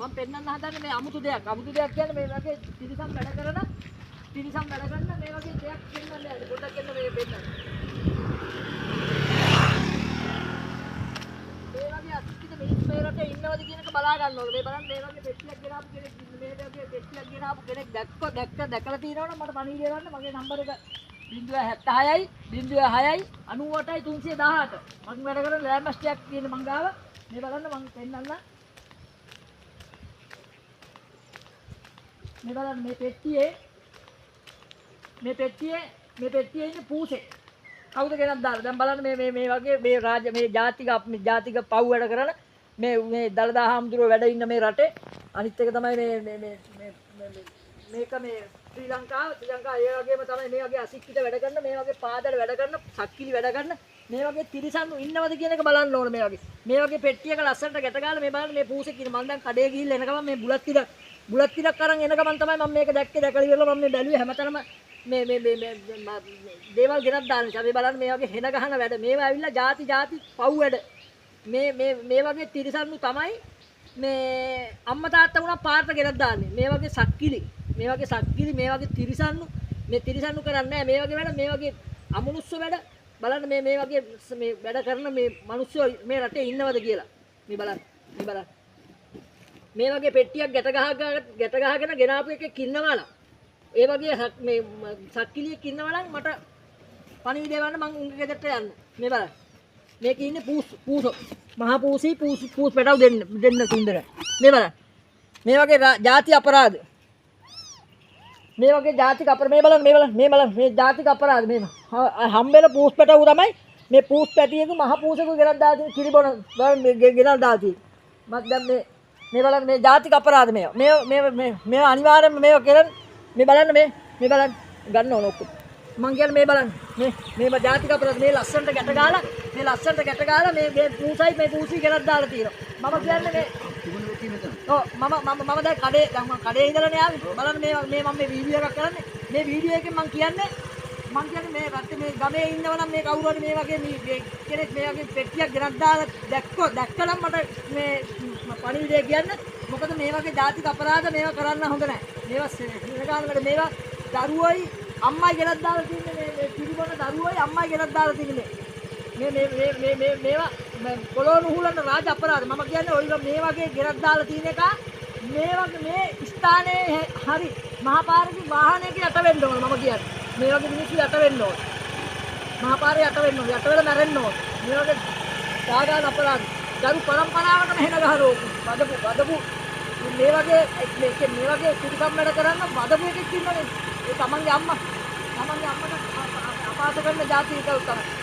මම පෙන්නන්න හදන්නේ මේ අමුතු දෙයක්. අමුතු දෙයක් කියන්නේ මේ වගේ තිරිසන් වැඩ කරන මේ වගේ දෙයක් පෙන්නන්න යන්නේ. පොඩ්ඩක් එන්න මේ පෙන්නන්න. මේ වගේ අසිකිත මිනිස්සු මේ රටේ ඉන්නවද කියන එක බලා ගන්න ඕනේ. මේ බලන්න මේ වගේ පෙට්ටියක් ගෙනාපු කෙනෙක් මේ වගේ පෙට්ටියක් ගෙනාපු කෙනෙක් දැකලා තියෙනවනම් මට පණිවිඩය ගන්න මගේ නම්බර එක 076යි 06යි 98යි 318. මම වැඩ කරන ලෑම්ස්ටියක් තියෙන මං ගාව. මේ බලන්න මං පෙන්නන්න. මේ බලන්න මේ පෙට්ටියේ ඉන්නේ පූසේ. කවුද ගෙනත් දාලා. දැන් බලන්න මේ වගේ මේ ජාතික පව් වැඩ කරන මේ දලදා හාමුදුරුවෝ වැඩ ඉන්න මේ රටේ අනිත් එක තමයි මේක මේ ශ්‍රී ලංකාව ඒ වගේම තමයි මේ වගේ අසික්කිත වැඩ කරන මේ වගේ පාදල වැඩ කරන සක්කිලි වැඩ කරන මේ වගේ තිරිසන්නු ඉන්නවද කියන එක බලන්න ඕනේ මේ වගේ පෙට්ටියක ලස්සනට ගැට ගාලා මේ බලන්න මේ පූසේ කියන මම දැන් කඩේ ගිහිල්ලා එන ගමන් මේ බුලත් ටිකක් අරන් එන ගමන් තමයි මම මේක දැකලා ඉවරලා මම මේ බැලුවේ හැමතැනම මේ දේවල් ගෙනත් දාන නිසා මේ බලන්න මේ වගේ හෙන ගහන වැඩ මේවා ඇවිල්ලා ಜಾති පව් වැඩ මේ වගේ තිරිසන්නු තමයි මේ අම්මා තාත්තා වුණා පාරට ගෙනත් දාන්නේ මේ වගේ සක්කිලි මේ වගේ තිරිසන්නු කරන්නේ නැහැ මේ වගේ වැඩ මේ වගේ අමනුෂ්‍ය වැඩ බලන්න මේ වගේ මේ වැඩ කරන මේ මිනිස්සු මේ රටේ ඉන්නවද කියලා මේ බලන්න මේ වගේ පෙට්ටියක් ගැට ගහගෙන ගෙනාපු එකෙක් ඉන්නවා නම් ඒ වගේ මේ සක්කිලියෙක් ඉන්නවා නම් මට පණිවිඩය ගන්න මං උන්ගේ ගෙදරට යන්න මේ බලන්න මේකේ ඉන්නේ පූසෝ මහා පූස් පැටව දෙන්න තුන්දර මේ බලන්න මේ වගේ ಜಾති අපරාධ මේ වගේ ජාතික අපරාධ මේ බලන්න මේ ජාතික අපරාධ මේ හම්බෙල පූස් පැටවු තමයි මේ පූස් පැටියෙක මහ පූසෙකු ගෙනත් දාලා තියෙන කිරිබොන ගෙනත් දාලා තියෙන මත් දැන් මේ බලන්න මේ ජාතික අපරාධ මේ අනිවාර්යයෙන්ම මේව කරන මේ බලන්න ගන්න ඕන ඔක්කොම මං කියන්නේ මේ බලන්න මේ ජාතික අපරාධ මේ ලස්සනට ගැට ගාලා මේ පූසයි ගෙනත් දාලා තියෙනවා මම කියන්නේ මේ ඔව් මම දැන් කඩේ ඉඳලානේ ආවේ බලන්න මේ මම මේ වීඩියෝ එකක් කරන්නේ මේ වීඩියෝ එකෙන් මම කියන්නේ මේ රටේ මේ ගමේ ඉන්නවනම් මේ කවුරු හරි මේ වගේ කෙනෙක් මේ වගේ පෙට්ටියක් ගෙනත් දාලා දැක්කනම් මට මේ පණිවිඩය කියන්න මොකද මේ වගේ ජාතික අපරාධ මේවා කරන්න හොඳ නැහැ මේවා දරුවෝයි අම්මයි ගෙනත් දාලා තින්නේ මේ පිළිබොන දරුවෝයි අම්මයි ගෙනත් දාලා තින්නේ මේවා කොළොන් උහුලන රාජ අපරාධ මම කියන්නේ ඔය මේ වගේ ගෙනත් දාලා තියෙන එක මේ වගේ මේ ස්ථානයේ හරි මහපාරේ වාහනයක යට වෙන්න ඕන මම කියන්නේ මේ වගේ මිනිස්සු යට වෙන්න ඕන මහපාරේ යට වෙන්න ඕන යට වෙලා මැරෙන්න ඕන මේ වගේ සාගාන අපරාධ දරු පරම්පරාවටම හෙන ගහරෝ වදපු මේ වගේ පිටිකම් වැඩ කරන්න වදපු එකෙක් ඉන්නනේ ඒ තමන්ගේ අම්මට අපාස කරන જાති එක තමයි